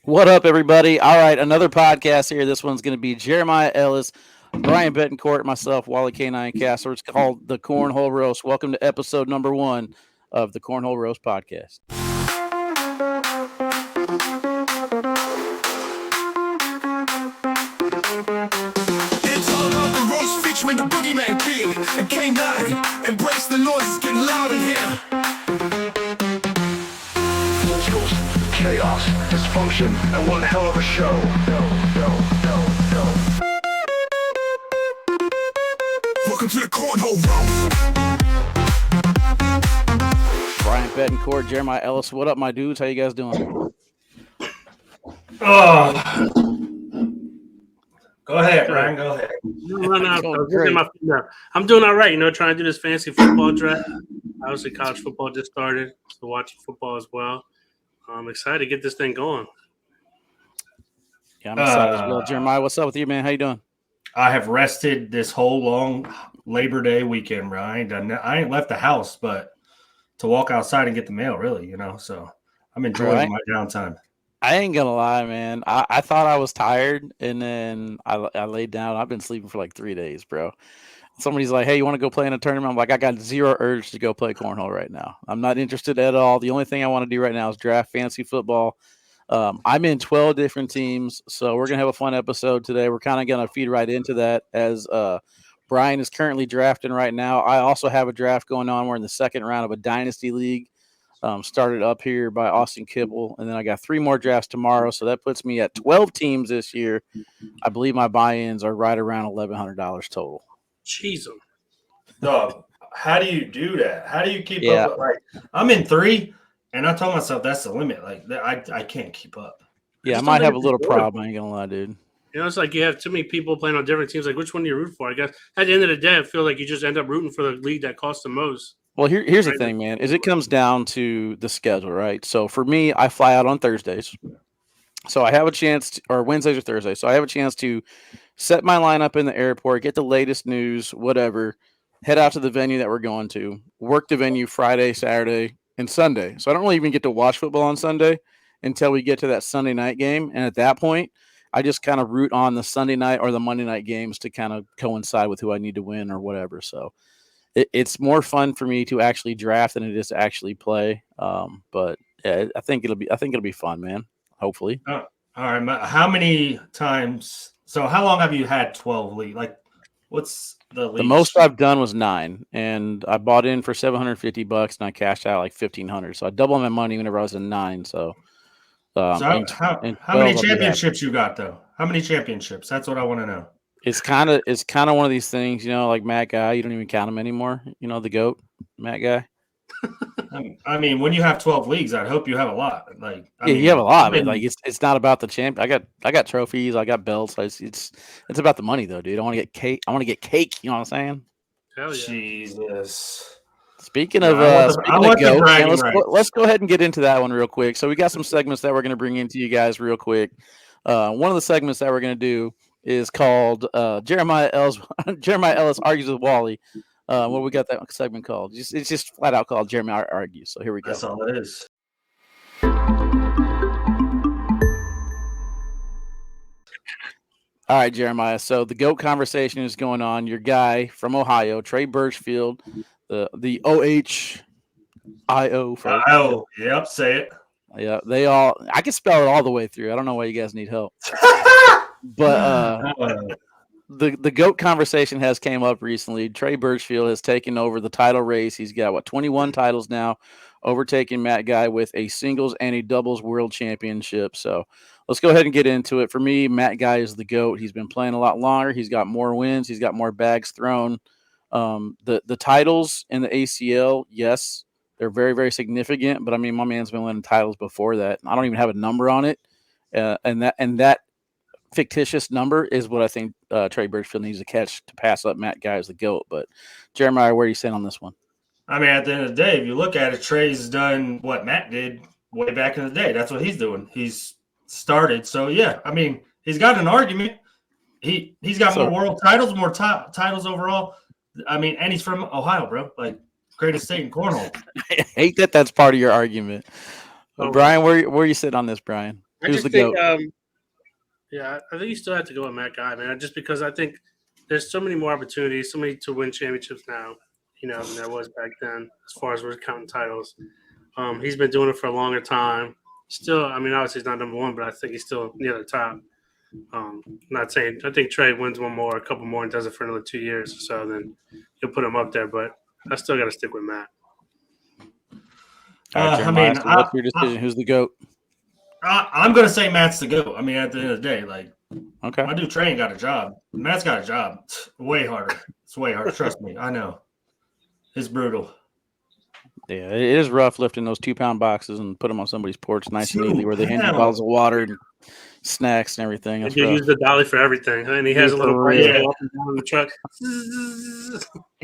What up, everybody? All right, another podcast here. This one's going to be Jeremiah Ellis, Brian Betancourt, myself, Wally K9 Castler. It's called the Cornhole Roast. Welcome to episode number 1 of the Cornhole Roast podcast. It's all about the roast featuring the boogeyman king and K9. Embrace the noise, it's getting loud in here. Chaos, dysfunction, and one hell of a show. Welcome to the Cornhole Roast. Brian Betancourt, Jeremiah Ellis. What up, my dudes? How you guys doing? Oh, go ahead, Brian. Go ahead. I'm doing all right. Trying to do this fancy football draft. Obviously, college football just started, so watching football as well. I'm excited to get this thing going. Yeah, I'm excited as well. Jeremiah, what's up with you, man? How you doing? I have rested this whole long Labor Day weekend, Brian. I ain't left the house, but to walk outside and get the mail, really, So I'm enjoying my downtime. I ain't gonna lie, man. I thought I was tired, and then I laid down. I've been sleeping for like 3 days, bro. Somebody's like, hey, you want to go play in a tournament? I'm like, I got zero urge to go play cornhole right now. I'm not interested at all. The only thing I want to do right now is draft fantasy football. I'm in 12 different teams, so we're going to have a fun episode today. We're kind of going to feed right into that as Brian is currently drafting right now. I also have a draft going on. We're in the second round of a dynasty league started up here by Austin Kibble, and then I got 3 more drafts tomorrow, so that puts me at 12 teams this year. I believe my buy-ins are right around $1,100 total. Jeez. Dog, how do you do that? How do you keep up? I'm in 3, and I told myself that's the limit. I can't keep up. Yeah, I might have a little problem. I ain't gonna lie, dude. It's like you have too many people playing on different teams. Like, which one do you root for? I guess at the end of the day, I feel like you just end up rooting for the league that costs the most. Well, here's the thing, man. Is it comes down to the schedule, right? So for me, I fly out on Thursdays. So I have a chance or Wednesdays or Thursdays. So I have a chance to set my lineup in the airport, get the latest news, whatever, head out to the venue that we're going to, work the venue Friday, Saturday, and Sunday. So I don't really even get to watch football on Sunday until we get to that Sunday night game. And at that point, I just kind of root on the Sunday night or the Monday night games to kind of coincide with who I need to win or whatever. So it's more fun for me to actually draft than it is to actually play. But yeah, I think it'll be fun, man. Hopefully. All right. How many times? So how long have you had 12 league? Like, what's the least? The most I've done was 9, and I bought in for $750 and I cashed out like $1,500. So I doubled my money whenever I was in 9. So, how many championships you got though? How many championships? That's what I want to know. It's kind of one of these things, like Matt Guy. You don't even count him anymore. The GOAT, Matt Guy. I mean, when you have 12 leagues, I'd hope you have a lot. You have a lot. But it's not about the champ. I got trophies. I got belts. It's about the money though, dude. I want to get cake. You know what I'm saying? Hell yeah. Jesus. Speaking of GOAT, let's go ahead and get into that one real quick. So we got some segments that we're going to bring into you guys real quick. One of the segments that we're going to do is called Jeremiah Ellis Argues with Wally. What we got that segment called? It's just flat out called Jeremiah Argues. So here we go. That's all it is. All right, Jeremiah. So the GOAT conversation is going on. Your guy from Ohio, Trey Birchfield, the OHIO folks. Oh, yep, say it. Yeah, I can spell it all the way through. I don't know why you guys need help. But the GOAT conversation has came up recently. Trey Birchfield has taken over the title race. He's got 21 titles now, overtaking Matt Guy with a singles and a doubles world championship. So let's go ahead and get into it. For me, Matt Guy is the GOAT. He's been playing a lot longer. He's got more wins. He's got more bags thrown. The titles in the ACL, yes, they're very, very significant. But I mean, my man's been winning titles before that. I don't even have a number on it, and that fictitious number is what I think Trey Birchfield needs to catch to pass up Matt Guy as the GOAT. But Jeremiah, where do you stand on this one? I mean, at the end of the day, if you look at it, Trey's done what Matt did way back in the day. That's what he's doing. He's started. So, yeah, I mean, he's got an argument. He's got more world titles, more titles overall. I mean, and he's from Ohio, bro. Like, greatest state in cornhole. I hate that that's part of your argument. But Brian, where you sit on this, Brian? I Who's just the think, GOAT? yeah, I think you still have to go with Matt Guy, man. Just because I think there's so many more opportunities, so many to win championships now, than there was back then. As far as we're counting titles, he's been doing it for a longer time. Still, I mean, obviously he's not number one, but I think he's still near the top. Not saying I think Trey wins one more, a couple more, and does it for another 2 years or so, then you'll put him up there. But I still got to stick with Matt. All right, Jeremiah. So what's your decision? Who's the GOAT? I'm going to say Matt's the GOAT. I mean, at the end of the day, okay, my dude Trey ain't got a job. Matt's got a job. It's way harder. It's way harder. Trust me. I know. It's brutal. Yeah, it is rough lifting those 2-pound boxes and put them on somebody's porch nice and neatly where they hand you bottles of water and snacks and everything. That's rough. Use the dolly for everything, and he has a little bike up and down the truck.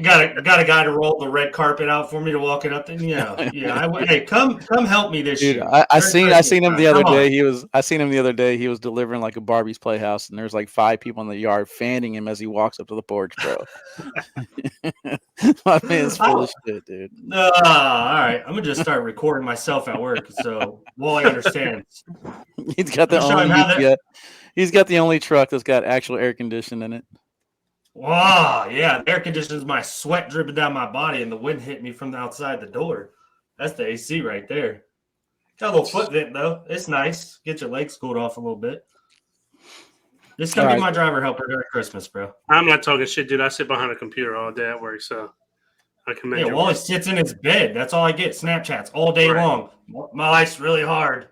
Got a guy to roll the red carpet out for me to walk it up. Then hey, come help me this Dude, year. I seen him the other day. I seen him the other day. He was delivering like a Barbie's Playhouse, and there's like 5 people in the yard fanning him as he walks up to the porch, bro. My man's full of shit, dude. All right, I'm gonna just start recording myself at work, so Wally understands. He's got he's got the only truck that's got actual air conditioning in it. Wow, yeah, the air conditioning's my sweat dripping down my body, and the wind hit me from the outside the door. That's the AC right there. Got a little foot vent though. It's nice. Get your legs cooled off a little bit. This is gonna be my driver helper during Christmas, bro. I'm not talking shit, dude. I sit behind a computer all day at work, so I can make it. Wally sits in his bed. That's all I get. Snapchats all day long. My life's really hard.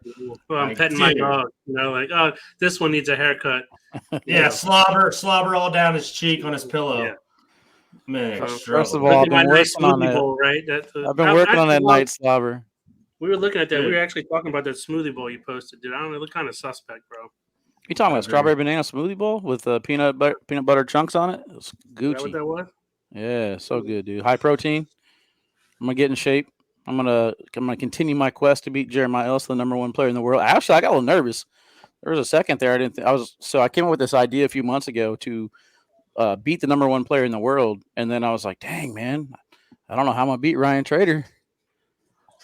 Well, I'm petting my dog. This one needs a haircut. Yeah, slobber all down his cheek on his pillow. Yeah. Man, first of all, I've been working on that. Bowl, right? I've been working on that night slobber. We were looking at that. Dude. We were actually talking about that smoothie bowl you posted, dude. I don't know. It looked kind of suspect, bro. You talking about strawberry banana smoothie bowl with peanut butter chunks on it? It's Gucci. Is that what that was? Yeah, so good, dude. High protein. I'm gonna get in shape. I'm gonna continue my quest to beat Jeremiah Ellis, the number 1 player in the world. Actually, I got a little nervous. There was a second there. I came up with this idea a few months ago to beat the number 1 player in the world, and then I was like, dang, man, I don't know how I'm gonna beat Ryan Trader.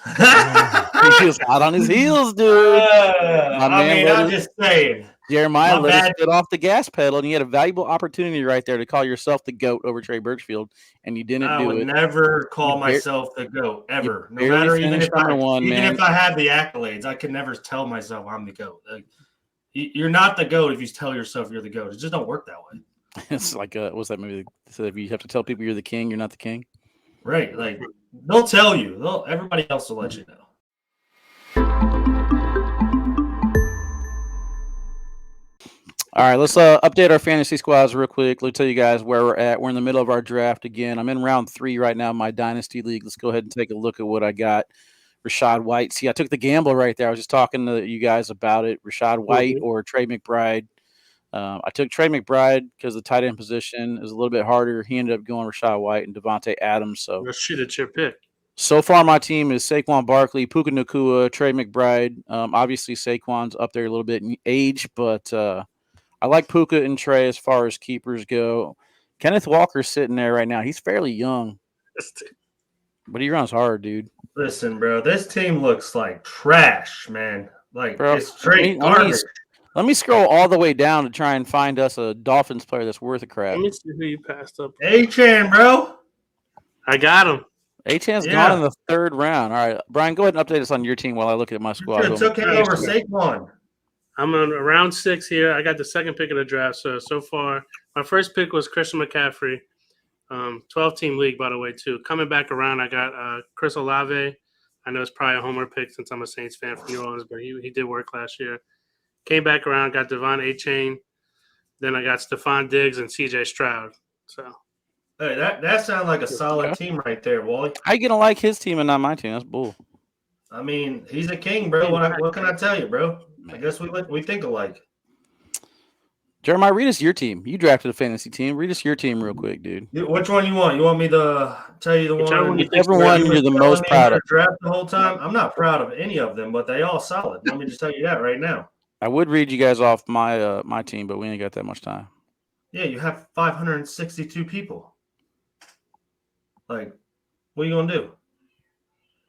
He was hot on his heels, dude. I'm just saying. Jeremiah let us get off the gas pedal, and you had a valuable opportunity right there to call yourself the GOAT over Trey Birchfield, and you didn't do it. I would never call myself the GOAT, ever. No matter even if I had the accolades, I could never tell myself I'm the GOAT. You're not the GOAT if you tell yourself you're the GOAT. It just don't work that way. It's like, what's that movie? So if you have to tell people you're the king, you're not the king. Right. Like, they'll tell you. Everybody else will let you know. All right, let's update our fantasy squads real quick. Let me tell you guys where we're at. We're in the middle of our draft again. I'm in round 3 right now in my dynasty league. Let's go ahead and take a look at what I got. Rashad White. See, I took the gamble right there. I was just talking to you guys about it. Rashad White or Trey McBride. I took Trey McBride because the tight end position is a little bit harder. He ended up going Rashad White and Devontae Adams. So let's shoot at your pick. So far, my team is Saquon Barkley, Puka Nacua, Trey McBride. Obviously, Saquon's up there a little bit in age, but I like Puka and Trey as far as keepers go. Kenneth Walker's sitting there right now. He's fairly young, but he runs hard, dude. Listen, bro, this team looks like trash, man. Like, bro, it's straight garbage. Let me scroll all the way down to try and find us a Dolphins player that's worth a crap. Let me see who you passed up. A-Chan, bro. I got him. A-Chan's gone in the 3rd round. All right, Brian, go ahead and update us on your team while I look at my squad. You took him over Saquon. I'm on round 6 here. I got the 2nd pick of the draft. So far, my first pick was Christian McCaffrey. 12-team league, by the way, too. Coming back around, I got Chris Olave. I know it's probably a homer pick since I'm a Saints fan from New Orleans, but he did work last year. Came back around, got Devon A-Chain. Then I got Stephon Diggs and C.J. Stroud. So, hey, that sounds like a solid team right there, Wally. How you gonna like his team and not my team? That's bull. I mean, he's a king, bro. What can I tell you, bro? I guess we think alike. Jeremiah, read us your team. You drafted a fantasy team. Read us your team real quick, dude. Which one you want? You want me to tell you the one? Whichever one you're the most proud of. Draft the whole time. I'm not proud of any of them, but they all solid. Let me just tell you that right now. I would read you guys off my team, but we ain't got that much time. Yeah, you have 562 people. Like, what are you gonna do?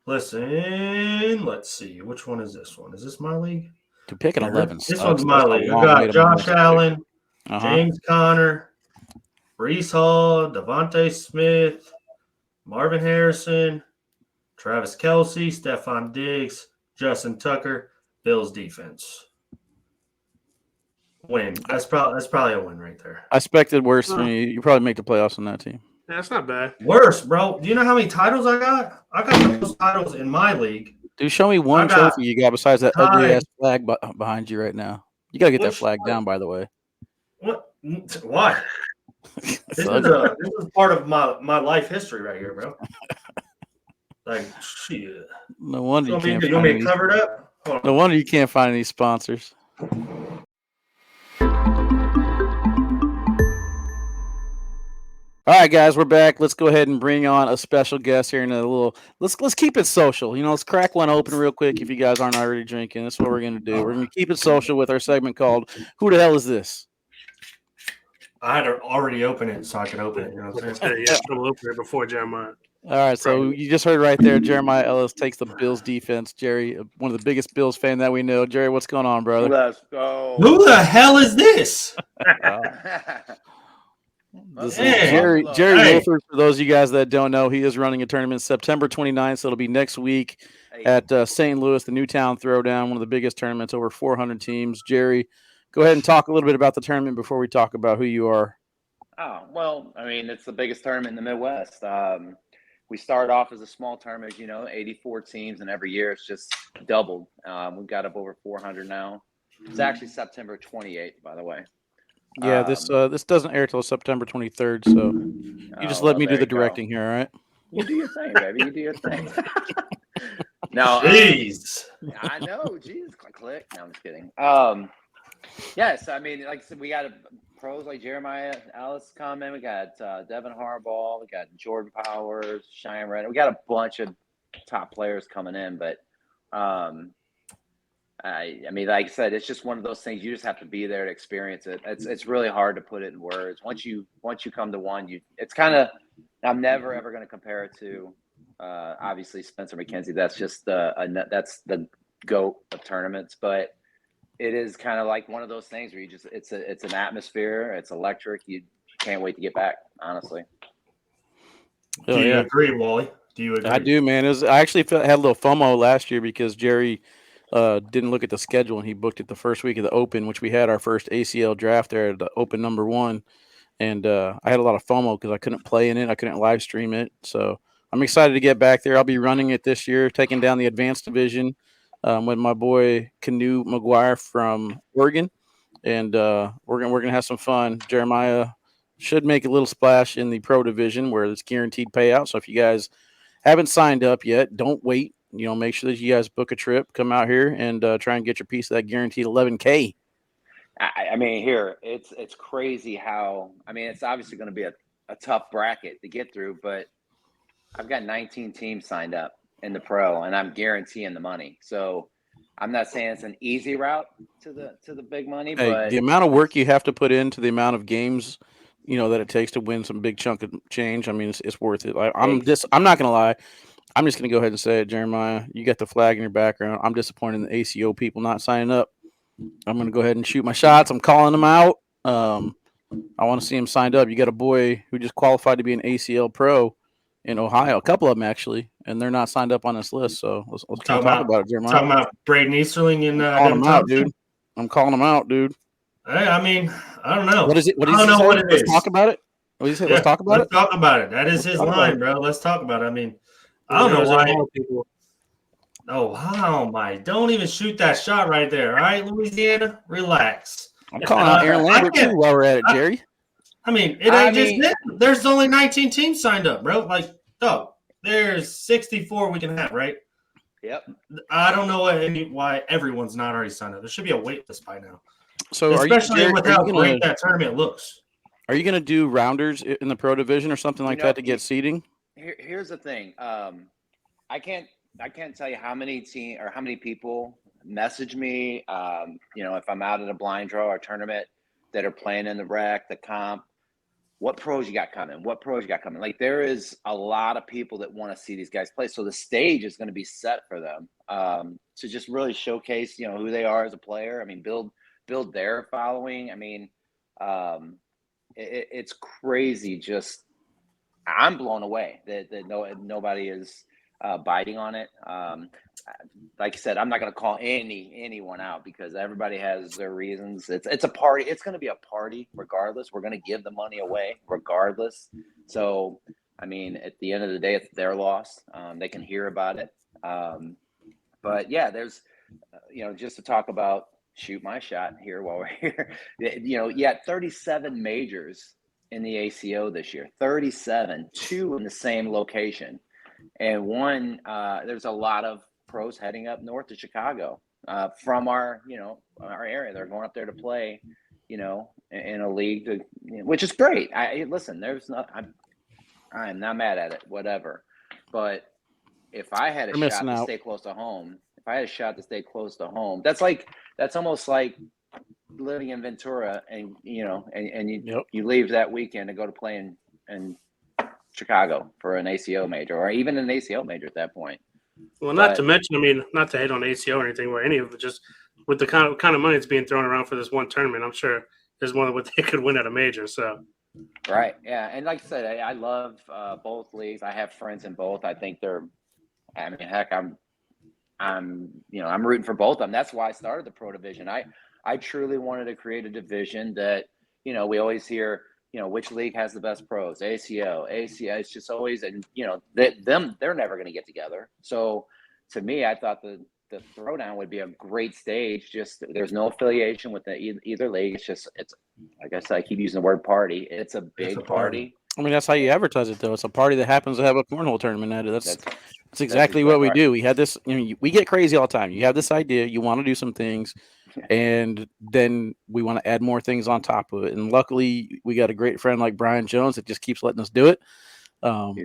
Listen, let's see. Which one is this one? Is this my league? To pick an 11. This one's my league. We got Josh Allen, James Conner, Breece Hall, Devontae Smith, Marvin Harrison, Travis Kelce, Stephon Diggs, Justin Tucker, Bills defense. Win. That's probably a win right there. I expected worse from you. You probably make the playoffs on that team. Yeah, that's not bad. Worse, bro. Do you know how many titles I got? I got those titles in my league. Dude, show me one trophy you got besides that ugly ass flag behind you right now. You gotta get that flag down, by the way. What? Why? This is part of my life history right here, bro. Like shit. No wonder you can't. You want me to cover it up? No wonder you can't find any sponsors. All right, guys, we're back. Let's go ahead and bring on a special guest here in a little. Let's keep it social. Let's crack one open real quick. If you guys aren't already drinking, that's what we're gonna do. We're gonna keep it social with our segment called "Who the hell is this?" I had to already open it so I could open it. You know what I'm saying? Yeah, I'm open it before Jeremiah. All right, so you just heard right there. Jeremiah Ellis takes the Bills defense. Jerry, one of the biggest Bills fan that we know. Jerry, what's going on, brother? Let's go. Who the hell is this? This is Jerry Wolford. For those of you guys that don't know, he is running a tournament September 29th, so it'll be next week at St. Louis, the Newtown Throwdown, one of the biggest tournaments, over 400 teams. Jerry, go ahead and talk a little bit about the tournament before we talk about who you are. Oh, well, I mean, it's the biggest tournament in the Midwest. We started off as a small tournament, 84 teams, and every year it's just doubled. We've got up over 400 now. It's actually September 28th, by the way. Yeah, this doesn't air till September 23rd, so you just let me do the directing here, all right? You do your thing, baby. You do your thing. No, jeez. I know. Jeez, click. No, I'm just kidding. Yes, I mean, like I said, we got pros like Jeremiah Ellis coming. We got Devin Harbaugh. We got Jordan Powers, Cheyenne Reddick. We got a bunch of top players coming in, but I mean, like I said, it's just one of those things. You just have to be there to experience it. It's really hard to put it in words. Once you come to one, it's kind of. I'm never ever going to compare it to, obviously Spencer McKenzie. That's just that's the GOAT of tournaments. But it is kind of like one of those things where it's an atmosphere. It's electric. You can't wait to get back. Honestly. Do you agree, Wally? Do you agree? I do, man. I actually had a little FOMO last year because Jerry didn't look at the schedule and he booked it the first week of the Open, which we had our first ACL draft there at the Open #1. And I had a lot of FOMO because I couldn't play in it. I couldn't live stream it. So I'm excited to get back there. I'll be running it this year, taking down the advanced division with my boy Canoe McGuire from Oregon. And we're gonna have some fun. Jeremiah should make a little splash in the pro division where it's guaranteed payout. So if you guys haven't signed up yet, don't wait. Make sure that you guys book a trip, come out here, and try and get your piece of that guaranteed $11K. I mean, here it's crazy how. I mean, it's obviously going to be a tough bracket to get through, but I've got 19 teams signed up in the pro, and I'm guaranteeing the money. So I'm not saying it's an easy route to the big money, but the amount of work you have to put into the amount of games, that it takes to win some big chunk of change. I mean, it's worth it. I'm not gonna lie. I'm just going to go ahead and say it, Jeremiah. You got the flag in your background. I'm disappointed in the ACO people not signing up. I'm going to go ahead and shoot my shots. I'm calling them out. I want to see them signed up. You got a boy who just qualified to be an ACL pro in Ohio, a couple of them actually, and they're not signed up on this list. So let's talk about it, Jeremiah. Talking about Braden Easterling and calling them out, dude. I'm calling them out, dude. Hey, I mean, I don't know. What is it? I don't know what it is. Let's talk about it. What do you say? Let's talk about it. Let's talk about it. That is his line, bro. Let's talk about it. I mean. I don't know why. Don't even shoot that shot right there. All right, Louisiana, relax. I'm calling out Aaron Lambert too while we're at it, Jerry. I mean, it ain't just it. There's only 19 teams signed up, bro. Like, there's 64 we can have, right? Yep. I don't know why everyone's not already signed up. There should be a wait list by now. So, especially with how great that tournament looks. Are you going to do rounders in the pro division or something like that to get seeding? Here's the thing. I can't tell you how many people message me. If I'm out at a blind draw or tournament that are playing in the rec, the comp, what pros you got coming? What pros you got coming? Like there is a lot of people that want to see these guys play. So the stage is going to be set for them to just really showcase, who they are as a player. I mean, build their following. I mean, it's crazy. Just I'm blown away that nobody is biting on it. Like I said, I'm not going to call anyone out because everybody has their reasons. It's a party. It's going to be a party regardless. We're going to give the money away regardless. So, I mean, at the end of the day, it's their loss. They can hear about it. But yeah, there's, just to talk about, shoot my shot here while we're here. You had 37 majors in the ACO this year. 37, 2 in the same location. And one, there's a lot of pros heading up north to Chicago from our area. They're going up there to play, in a league, which is great. Listen, I'm not mad at it, whatever. But if I had a shot to stay close to home, that's almost like living in Ventura and you leave that weekend to go to play in Chicago for an ACO major or even an ACL major at that point. Well, not to mention, I mean, not to hate on ACO or anything, or any of it, just with the kind of money that's being thrown around for this one tournament, I'm sure there's more than what they could win at a major. So, right, yeah, and like I said, I love both leagues. I have friends in both. I think they're, I mean, heck, I'm rooting for both of them. That's why I started the pro division. I truly wanted to create a division that, we always hear, which league has the best pros? ACO. It's just always, and they're never going to get together. So to me, I thought the Throwdown would be a great stage. Just there's no affiliation with either league. It's like I said, I keep using the word party. It's a big party. I mean, that's how you advertise it, though. It's a party that happens to have a cornhole tournament at it. That's exactly what we do. We had this. We get crazy all the time. You have this idea. You want to do some things. And then we want to add more things on top of it. And luckily, we got a great friend like Brian Jones that just keeps letting us do it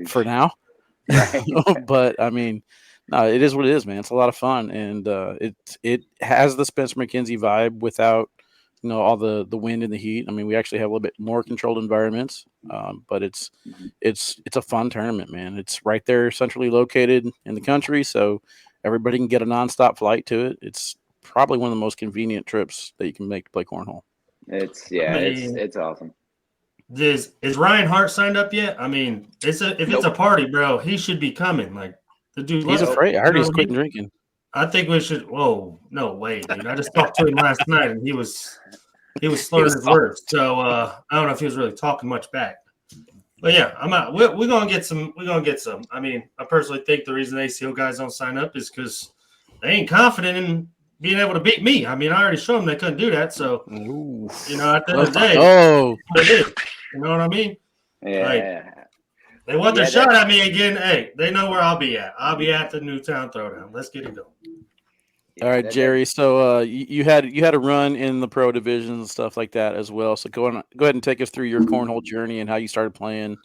for now. Right. But, I mean, no, it is what it is, man. It's a lot of fun. And it has the Spencer McKenzie vibe without, all the wind and the heat. I mean, we actually have a little bit more controlled environments, but it's a fun tournament, man. It's right there centrally located in the country, so everybody can get a nonstop flight to it. It's probably one of the most convenient trips that you can make to play cornhole. It's awesome. Is Ryan Hart signed up yet? I mean, it's a party, bro. He should be coming. Like the dude, he's afraid. I heard he's quitting drinking. I think we should. Whoa, no way, dude! I just talked to him last night, and he was slurring his words. So I don't know if he was really talking much back. But yeah, I'm out. We're gonna get some. We're gonna get some. I mean, I personally think the reason ACO guys don't sign up is because they ain't confident in being able to beat me. I mean, I already showed them they couldn't do that. So, at the end of the day, they did. You know what I mean? Yeah. Like, they want their shot at me again. Hey, they know where I'll be at. I'll be at the Newtown Throwdown. Let's get it going. All right, Jerry. So you had a run in the pro division and stuff like that as well. So go ahead and take us through your cornhole journey and how you started playing,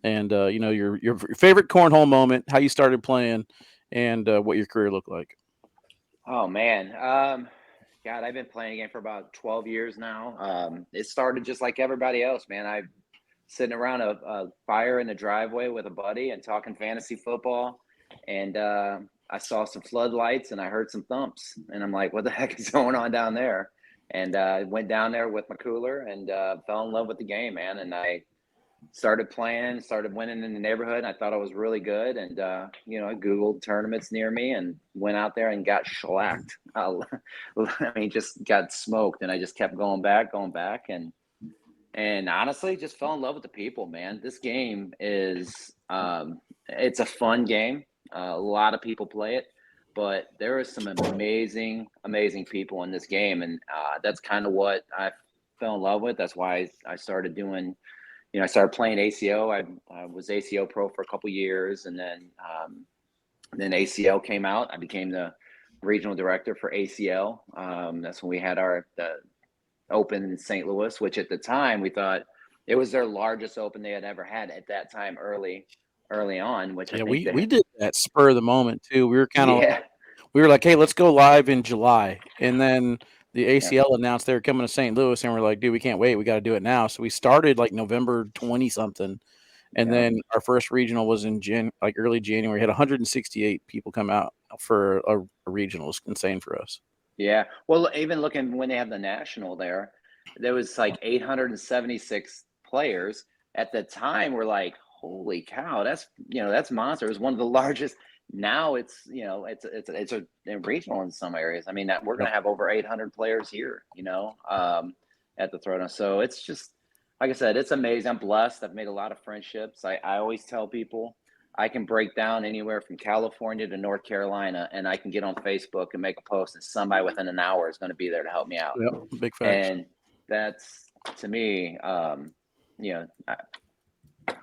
and your favorite cornhole moment, how you started playing, and what your career looked like. Oh man, God, I've been playing again for about 12 years now. It started just like everybody else, man. I'm sitting around a fire in the driveway with a buddy and talking fantasy football, and I saw some floodlights and I heard some thumps, and I'm like, what the heck is going on down there? And I went down there with my cooler and fell in love with the game, man. And I started playing, started winning in the neighborhood. And I thought I was really good. And, I Googled tournaments near me and went out there and got shellacked. I mean, just got smoked. And I just kept going back. And honestly, just fell in love with the people, man. This game is, it's a fun game. A lot of people play it, but there are some amazing people in this game. And that's kind of what I fell in love with. That's why I started doing, I started playing ACO. I was ACO pro for a couple years, and then ACL came out. I became the regional director for ACL. That's when we had the open in St. Louis, which at the time we thought it was their largest open they had ever had at that time early on, which we did that spur of the moment too. We were kind of we were like, hey, let's go live in July, and then the ACL announced they were coming to St. Louis, and we're like, dude, we can't wait. We got to do it now. So we started like November 20 something. And then our first regional was in early January. We had 168 people come out for a regional. It's insane for us. Yeah. Well, even looking when they have the national there was like 876 players at the time. We're like, holy cow, that's monster. It was one of the largest. Now it's it's a regional in some areas. I mean, that we're going to have over 800 players here, at the Throwdown. So it's just, like I said, it's amazing. I'm blessed. I've made a lot of friendships. I always tell people I can break down anywhere from California to North Carolina, and I can get on Facebook and make a post, and somebody within an hour is going to be there to help me out. Yep, big facts. And that's, to me,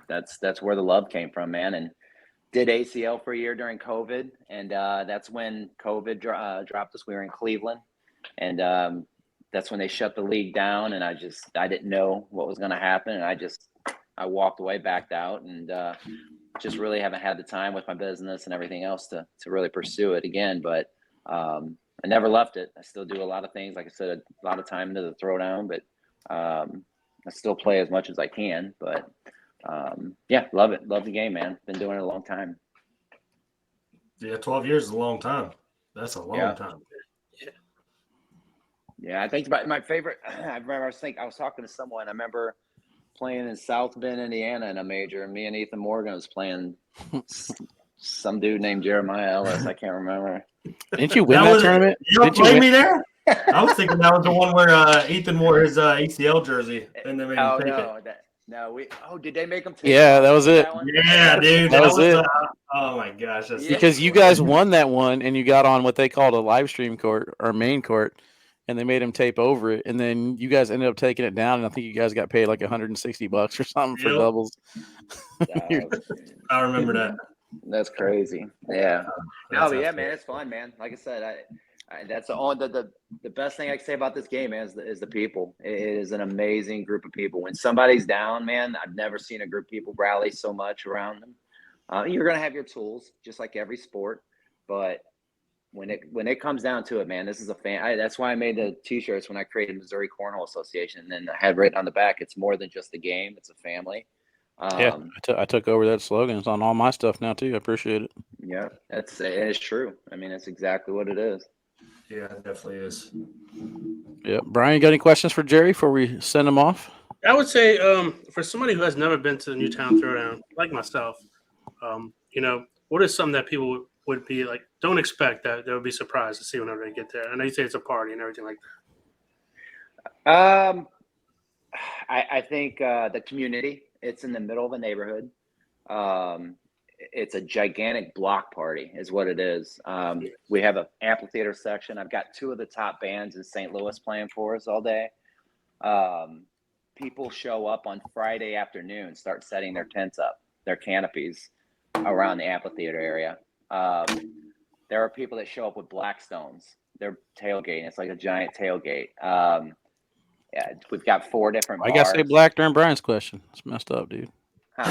that's where the love came from, man. And did ACL for a year during COVID, and that's when COVID dropped us. We were in Cleveland, and that's when they shut the league down, and I didn't know what was going to happen, and I walked away, backed out, and just really haven't had the time with my business and everything else to really pursue it again. But I never left it. I still do a lot of things. Like I said, a lot of time into the Throwdown, but I still play as much as I can. But yeah, love it. Love the game, man. Been doing it a long time. Yeah, 12 years is a long time. That's a long time. Yeah, I think my favorite. I was talking to someone. I remember playing in South Bend, Indiana, in a major, and me and Ethan Morgan was playing some dude named Jeremiah Ellis. I can't remember. Didn't you win that tournament? You don't play me there? I was thinking that was the one where Ethan wore his ACL jersey, and then made him take it. Did they make him take Yeah, that was it. Yeah, dude. That was it. Oh my gosh. Because you guys won that one, and you got on what they called a live stream court or main court, and they made him tape over it, and then you guys ended up taking it down, and I think you guys got paid like $160 or something for doubles. I remember that. That's crazy. Yeah. But yeah, man, it's fun, man. Like I said, that's the best thing I can say about this game is the people. It is an amazing group of people. When somebody's down, man, I've never seen a group of people rally so much around them. You're gonna have your tools, just like every sport, but when it comes down to it, man, this is a fan. That's why I made the T-shirts when I created Missouri Cornhole Association, and then I had written on the back, it's more than just a game; it's a family. Yeah, I took over that slogan. It's on all my stuff now too. I appreciate it. Yeah, it's true. I mean, it's exactly what it is. Yeah, it definitely is. Yeah, Brian, you got any questions for Jerry before we send him off? I would say, for somebody who has never been to the Newtown Throwdown, like myself, what is something that people would be like, don't expect that they would be surprised to see whenever they get there? I know you say it's a party and everything like that. I think the community. It's in the middle of a neighborhood. It's a gigantic block party is what it is. We have an amphitheater section. I've got two of the top bands in St. Louis playing for us all day. People show up on Friday afternoon, start setting their tents up, their canopies around the amphitheater area. There are people that show up with Blackstones. They're tailgating. It's like a giant tailgate. Yeah, we've got 4 different bars. I gotta say black during Brian's question. It's messed up, dude. Why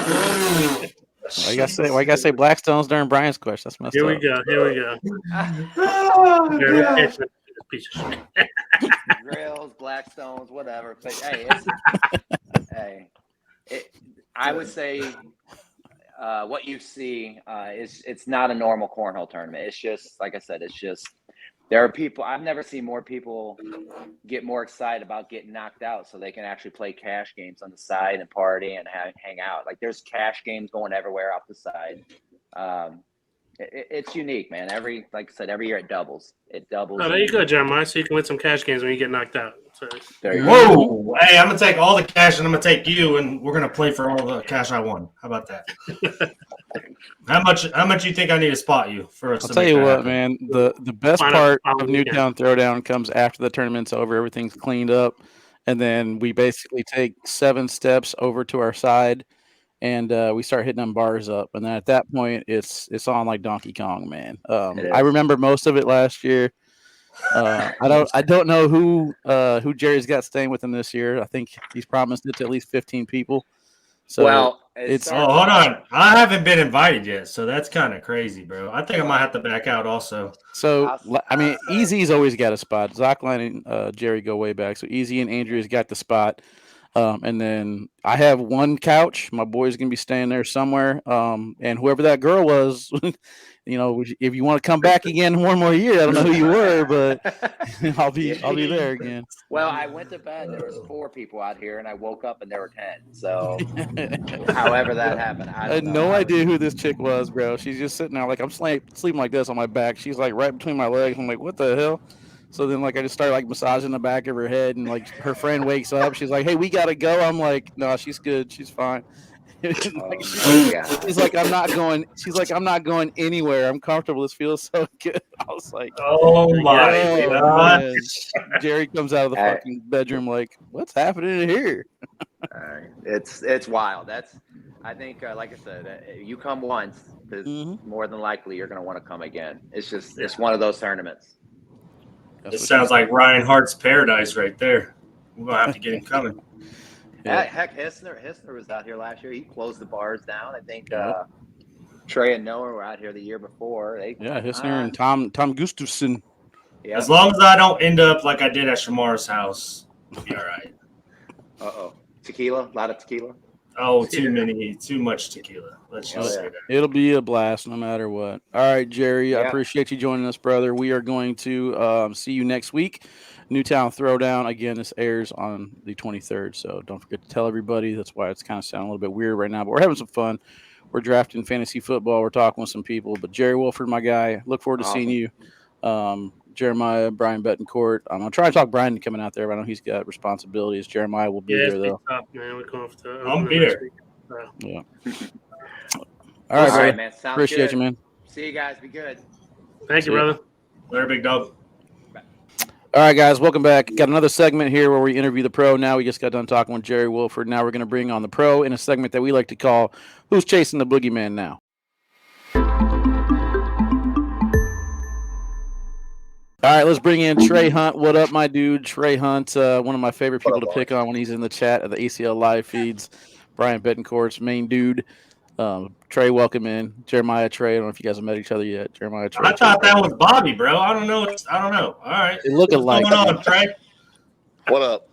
you gotta say Blackstones during Brian's question? That's messed up. Here we go. Piece of shit. Grills, Blackstones, whatever. But hey, I would say what you see is it's not a normal cornhole tournament. It's just, like I said, there are people. I've never seen more people get more excited about getting knocked out so they can actually play cash games on the side and party and hang out. Like, there's cash games going everywhere off the side. It's unique, man. Like I said, every year it doubles. It doubles. Oh, there you go, Jeremiah. So you can win some cash games when you get knocked out. So. Whoa! Hey, I'm gonna take all the cash and I'm gonna take you, and we're gonna play for all the cash I won. How about that? How much you think I need to spot you for us? I'll tell you what, man. The best part of Newtown Throwdown comes after the tournament's over. Everything's cleaned up, and then we basically take 7 steps over to our side, and we start hitting them bars up. And then at that point, it's on like Donkey Kong, man. I remember most of it last year. I don't know who Jerry's got staying with him this year. I think he's promised it to at least 15 people. So, well, It's- Oh, hold on. I haven't been invited yet, so that's kind of crazy, bro. I think I might have to back out also. So, I mean, Easy's always got a spot. Zockline and Jerry go way back. So, Easy and Andrew's got the spot. And then I have one couch. My boy's going to be staying there somewhere. And whoever that girl was, you know, if you want to come back again one more year, I don't know who you were, but I'll be there again. Well, I went to bed. There was 4 people out here, and I woke up and there were 10. So, however that happened, I had no idea who this chick was, bro. She's just sitting there like I'm sleeping like this on my back. She's like right between my legs. I'm like, what the hell? So then like I just started like massaging the back of her head, and like her friend wakes up. She's like, hey, we gotta go. I'm like, no, she's good. She's fine. Like, she's like, I'm not going. She's like, I'm not going anywhere. I'm comfortable. This feels so good. I was like, oh my God. man. Jerry comes out of the fucking bedroom like, what's happening here? It's wild. I think, like I said, you come once, because more than likely you're going to want to come again. It's one of those tournaments. This sounds like Ryan Hart's paradise right there. We're gonna have to get him coming. Yeah. Heck, Hissner was out here last year. He closed the bars down. I think Trey and Noah were out here the year before. Hissner and Tom Gustafson. Yeah. As long as I don't end up like I did at Shamar's house, we'll be all right. Tequila, a lot of tequila. Oh, too much tequila. Let's just say that. It'll be a blast no matter what. All right, Jerry, I appreciate you joining us, brother. We are going to see you next week. Newtown Throwdown. Again, this airs on the 23rd, so don't forget to tell everybody. That's why it's kind of sounding a little bit weird right now, but we're having some fun. We're drafting fantasy football. We're talking with some people, but Jerry Wolford, my guy, look forward to seeing you. Jeremiah, Brian Betancourt. I'm going to try to talk Brian coming out there, but I know he's got responsibilities. Jeremiah will be there, though. Tough, man. We're going to I'll be there. Yeah. All right, man. Sounds appreciate good. you, man. See you guys. Be good. Thank you, brother. Later, big dog. All right, guys, welcome back. Got another segment here where we interview the pro. Now we just got done talking with Jerry Wolford. Now we're going to bring on the pro in a segment that we like to call Who's Chasing the Boogeyman Now? All right, let's bring in Trey Hunt. What up, my dude? Trey Hunt, one of my favorite people to pick on when he's in the chat of the ACL live feeds. Brian Betancourt's main dude. Trey, welcome in. Jeremiah, Trey. I don't know if you guys have met each other yet. Jeremiah, Trey. I thought that was Bobby, bro. I don't know. All right. It looked like. What's going on, Trey? What up?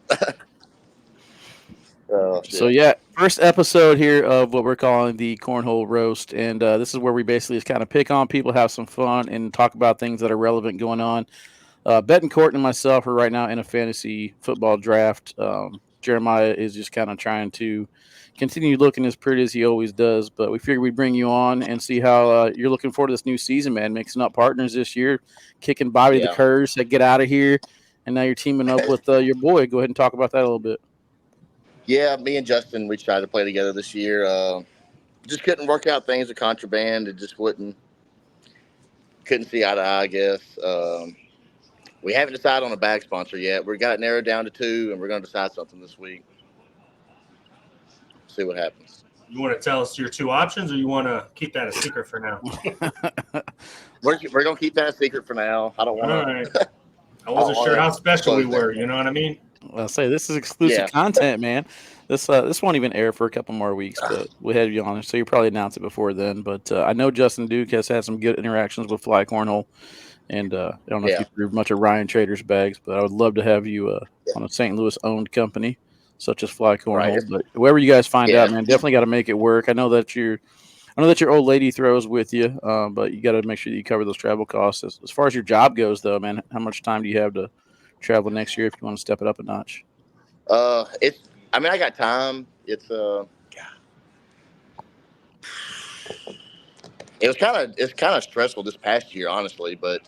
So, yeah, first episode here of what we're calling the Cornhole Roast. And this is where we basically just kind of pick on people, have some fun, and talk about things that are relevant going on. Betancourt and myself are right now in a fantasy football draft. Jeremiah is just kind of trying to continue looking as pretty as he always does. But we figured we'd bring you on and see how you're looking forward to this new season, man. Mixing up partners this year, kicking Bobby the Curse, said get out of here. And now you're teaming up with your boy. Go ahead and talk about that a little bit. Yeah, me and Justin, we tried to play together this year. Just couldn't work out things with contraband. It just couldn't see eye to eye, I guess. We haven't decided on a bag sponsor yet. We got it narrowed down to 2, and we're going to decide something this week. See what happens. You want to tell us your 2 options, or you want to keep that a secret for now? We're going to keep that a secret for now. I don't want to. Right. I wasn't sure how special we were. You know what I mean? I'll say this is exclusive content, man. This won't even air for a couple more weeks, but we had you on, so you probably announce it before then. But I know Justin Duke has had some good interactions with Fly Cornhole, and I don't know if you threw much of Ryan Trader's bags, but I would love to have you on a St. Louis owned company such as Fly Cornhole. Right. But whoever you guys find out, man, definitely got to make it work. I know that your old lady throws with you, but you got to make sure that you cover those travel costs. As far as your job goes, though, man, how much time do you have to travel next year if you want to step it up a notch? I got time. It's kind of stressful this past year, honestly, but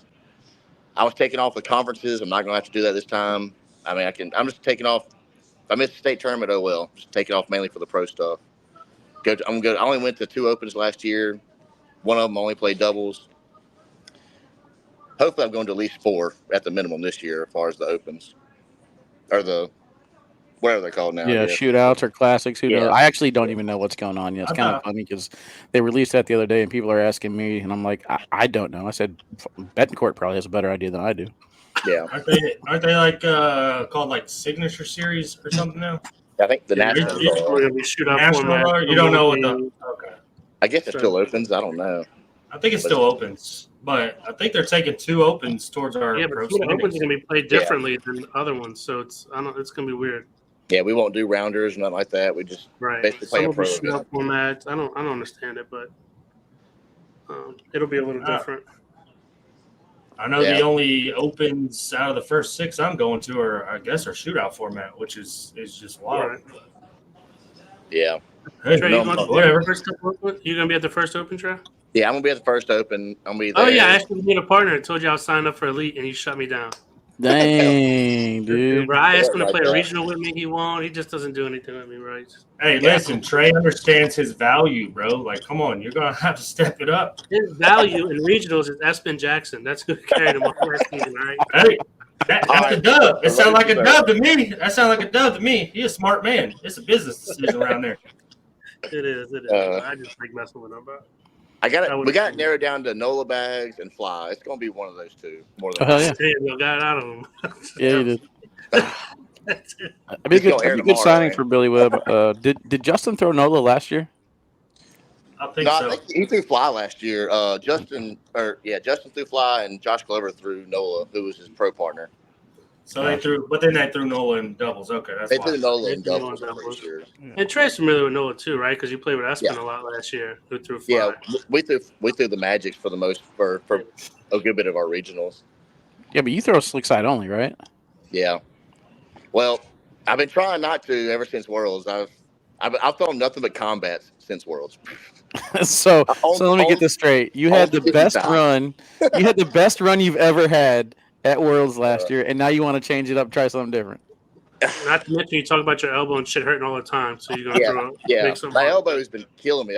I was taking off the conferences. I'm not going to have to do that this time. I'm just taking off. If I miss the state tournament, oh well. Just taking off mainly for the pro stuff. I'm good. I only went to 2 opens last year. One of them only played doubles. Hopefully, I'm going to at least 4 at the minimum this year, as far as the opens or the whatever they're called now. Yeah, shootouts or classics. Who knows? I actually don't even know what's going on yet. It's kind of funny because they released that the other day, and people are asking me, and I'm like, I don't know. I said Betancourt probably has a better idea than I do. Yeah, aren't they like called like Signature Series or something now? I think the Yeah, Nationals it's are. going to be shootout National format. are? You don't know what the okay. I guess it still opens. I don't know. I think it still opens, but I think they're taking 2 opens towards our Yeah, but pro some of the opens standings. are going to be played differently than other ones, so it's going to be weird. Yeah, we won't do rounders, nothing like that. We just basically play Some a will be pro shootout event. formats. I don't understand it, but it'll be a little different. I know the only opens out of the first 6 I'm going to are shootout format, which is just wild. Right. Yeah. Hey, Trey, no, whatever. You going to be at the first open, Trey? Yeah, I'm gonna be at the first open. I'm gonna be there. Oh yeah, I asked you to be a partner. I told you I was signed up for Elite, and you shut me down. Dang, dude. Bro, I asked him to play a regional with me. He won't. He just doesn't do anything with me, right? Hey, listen, Trey understands his value, bro. Like, come on, you're gonna have to step it up. His value in regionals is Espen Jackson. That's who carried him all last season, right? Hey, that's a dub. It sounds like a dub to me. That sounds like a dub to me. He's a smart man. It's a business decision around there. It is. I just like messing with him, bro. We got it narrowed down to NOLA bags and fly. It's gonna be one of those two. More than Got it out of him. Yeah, you did. That'd be a good signing for Billy Webb. Did Justin throw NOLA last year? I think so. I think he threw fly last year. Justin threw fly, and Josh Glover threw NOLA, who was his pro partner. So they threw NOLA in doubles. Okay, that's they why. threw NOLA in doubles. Sure. And Trey's familiar with NOLA too, right? Because you played with Espen a lot last year. Who threw fly. Yeah, we threw the Magics for a good bit of our regionals. Yeah, but you throw slick side only, right? Yeah. Well, I've been trying not to ever since Worlds. I've thrown nothing but combats since Worlds. so let me get this straight. You had the best run. You had the best run you've ever had at Worlds last year, and now you want to change it up, try something different. Not to mention you talk about your elbow and shit hurting all the time, so you're gonna make something. My elbow has been killing me.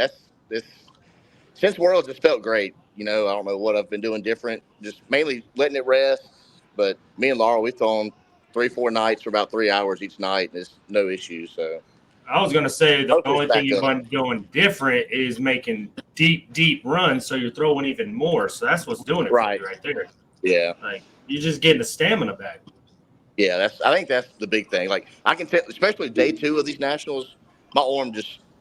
Since Worlds, it's felt great. I don't know what I've been doing different. Just mainly letting it rest. But me and Laura, we've thrown 3-4 nights for about 3 hours each night, and it's no issue. So I was gonna say the only thing you've been doing different is making deep runs, so you're throwing even more. So that's what's doing it for you right there. Yeah, like you're just getting the stamina back. Yeah, I think that's the big thing. Like I can tell, especially day 2 of these nationals, my arm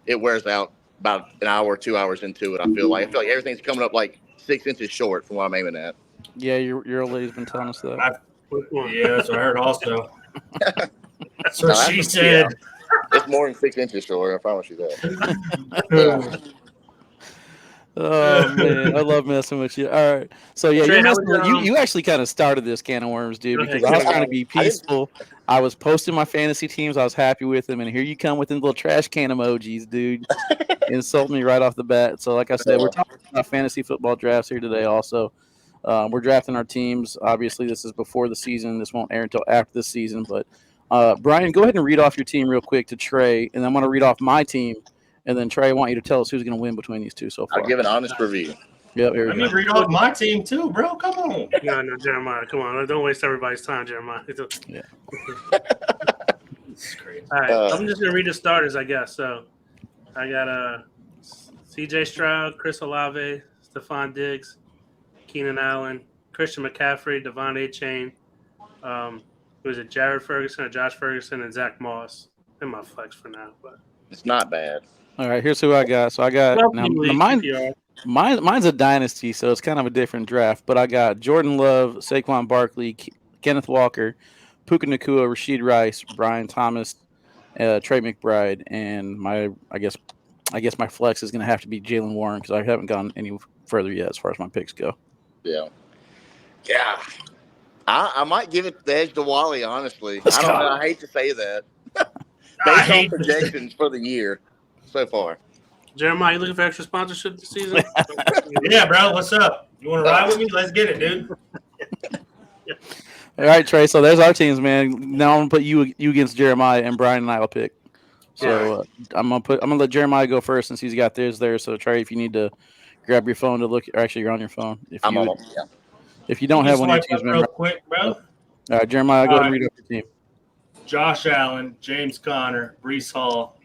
it wears out about an hour or 2 hours into it. I feel like everything's coming up like 6 inches short from what I'm aiming at. Yeah, your old lady's been telling us that. Yeah, that's what I heard also. That's what she said. Yeah. It's more than 6 inches short. I promise you that. Oh man, I love messing with you. All right, so yeah, Trey, you actually kind of started this can of worms, dude, because I was trying to be peaceful. I was posting my fantasy teams. I was happy with them, and here you come with them little trash can emojis, dude. Insult me right off the bat. So, like I said, we're talking about fantasy football drafts here today. Also, we're drafting our teams. Obviously, this is before the season. This won't air until after the season. But Brian, go ahead and read off your team real quick to Trey, and I'm going to read off my team. And then, Trey, I want you to tell us who's going to win between these two so far. I'll give an honest review. Yep, here we Let go. me read off my team, too, bro. Come on. No, Jeremiah. Come on. Don't waste everybody's time, Jeremiah. Yeah. All right. I'm just going to read the starters, I guess. So, I got C.J. Stroud, Chris Olave, Stephon Diggs, Keenan Allen, Christian McCaffrey, Devon A-Chain, who is it, Jared Ferguson or Josh Ferguson, and Zach Moss. In my flex for now, but it's not bad. All right, here's who I got. So I got mine's a dynasty, so it's kind of a different draft. But I got Jordan Love, Saquon Barkley, Kenneth Walker, Puka Nacua, Rashid Rice, Brian Thomas, Trey McBride, and I guess my flex is going to have to be Jalen Warren because I haven't gone any further yet as far as my picks go. Yeah. I might give it the edge to Wally. Honestly, I don't know. I hate to say that. Based on projections for the year so far. Jeremiah, you looking for extra sponsorship this season? Yeah, bro. What's up? You want to ride with me? Let's get it, dude. All right, Trey. So there's our teams, man. Now I'm gonna put you against Jeremiah, and Brian and I will pick. So I'm gonna let Jeremiah go first since he's got theirs there. So Trey, if you need to grab your phone to look, or actually you're on your phone. If you don't have one of your teams, real quick, bro. All right, Jeremiah, go ahead and read up your team. Josh Allen, James Conner, Breece Hall,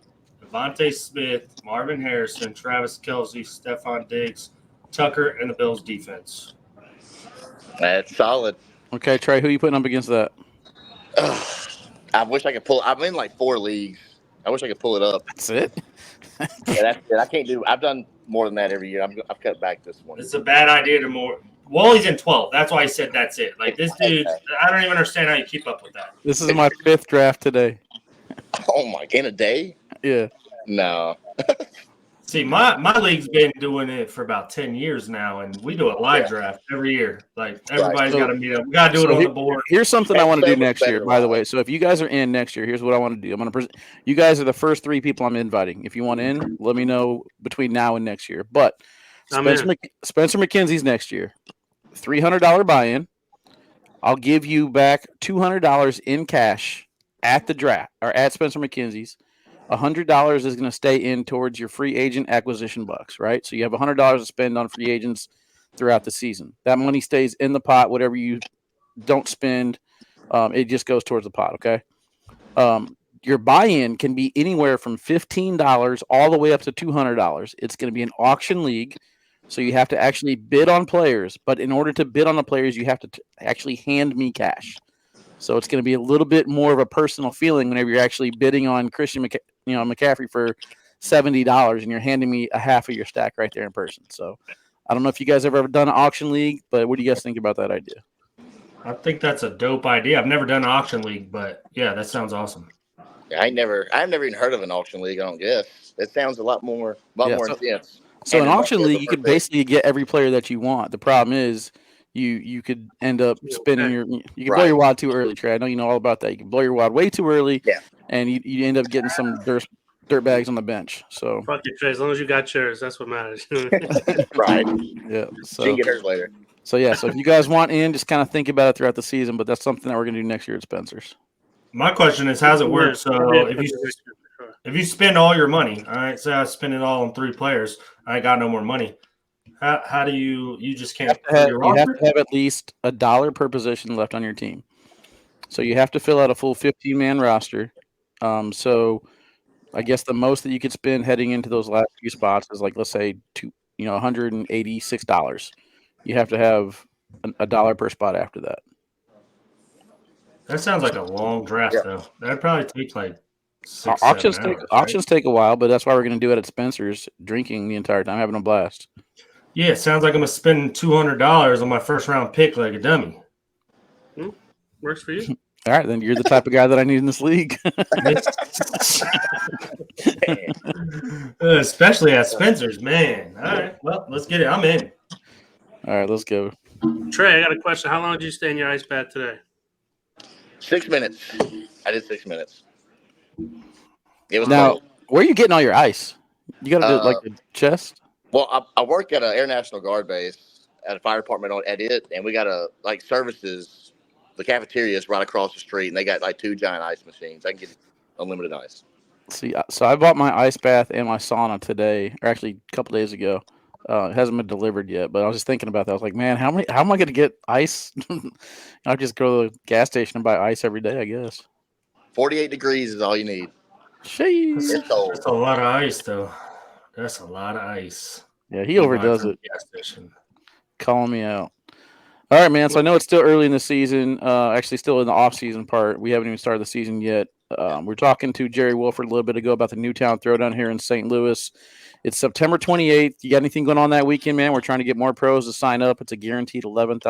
Devontae Smith, Marvin Harrison, Travis Kelce, Stephon Diggs, Tucker, and the Bills defense. That's solid. Okay, Trey, who are you putting up against that? I wish I could pull. I'm in like 4 leagues, I wish I could pull it up. That's it. Yeah, that's it. I can't do. I've done more than that every year. I've cut back this one. It's a bad idea to more. Wally's in 12th. That's why he said that's it. Like this dude, I don't even understand how you keep up with that. This is my 5th draft today. Oh my! In a day? Yeah. No. See, my league's been doing it for about 10 years now, and we do a live draft every year. Like everybody's got to meet up. We got to do it on the board. Here's something I want to do next year, better by the live. way. So if you guys are in next year, here's what I want to do. I'm going to present. You guys are the first 3 people I'm inviting. If you want in, let me know between now and next year. But Spencer McKenzie's next year. $300 buy-in. I'll give you back $200 in cash at the draft or at Spencer McKenzie's. $100 is going to stay in towards your free agent acquisition bucks, right? So you have $100 to spend on free agents throughout the season. That money stays in the pot. Whatever you don't spend, it just goes towards the pot, okay? Your buy-in can be anywhere from $15 all the way up to $200. It's going to be an auction league, so you have to actually bid on players. But in order to bid on the players, you have to actually hand me cash. So it's going to be a little bit more of a personal feeling whenever you're actually bidding on Christian McCaffrey for $70 and you're handing me a half of your stack right there in person. So I don't know if you guys have ever done an auction league, but what do you guys think about that idea? I think that's a dope idea. I've never done an auction league, but yeah, that sounds awesome. Yeah, I've never even heard of an auction league. I don't guess it sounds a lot more intense. So an auction league, you could basically get every player that you want. The problem is you could end up spending you can blow your wad too early, Trey. I know you know all about that. You can blow your wad way too early, and you end up getting some dirt bags on the bench. So fuck it, Trey. As long as you got yours, that's what matters. Right. Yeah. So you can get hers later. So yeah. So if you guys want in, just kind of think about it throughout the season. But that's something that we're gonna do next year at Spencer's. My question is, how's it work? So if you spend all your money, all right, say I spend it all on 3 players, I ain't got no more money. How do you just can't? You have to have at least $1 per position left on your team. So you have to fill out a full 15-man roster. So I guess the most that you could spend heading into those last few spots is like, let's say $186. You have to have $1 per spot after that. That sounds like a long draft, though. That'd probably take like 6, auctions 7 hours, auctions take a while, but that's why we're going to do it at Spencer's, drinking the entire time, having a blast. Yeah, it sounds like I'm gonna spend $200 on my first round pick like a dummy. Works for you. All right, then you're the type of guy that I need in this league. Especially at Spencer's, man. All right, well, let's get it. I'm in. All right, let's go. Trey, I got a question. How long did you stay in your ice bath today? 6 minutes. I did 6 minutes. It was now, cold. where are you getting all your ice? You got to do it like the chest? Well, I work at an Air National Guard base at a fire department at it, and we got services. The cafeteria is right across the street, and they got like 2 giant ice machines. I can get unlimited ice. See, so I bought my ice bath and my sauna today, or actually a couple days ago. It hasn't been delivered yet, but I was just thinking about that. I was like, man, how am I going to get ice? I'll just go to the gas station and buy ice every day, I guess. 48 degrees is all you need. Jeez. It's cold. That's a lot of ice, though. That's a lot of ice. Yeah, he overdoes it. Gas station. Calling me out. All right, man. So I know it's still early in the season. Actually, still in the off-season part. We haven't even started the season yet. We're talking to Jerry Wolford a little bit ago about the Newtown Throwdown here in St. Louis. It's September 28th. You got anything going on that weekend, man? We're trying to get more pros to sign up. It's a guaranteed $11,000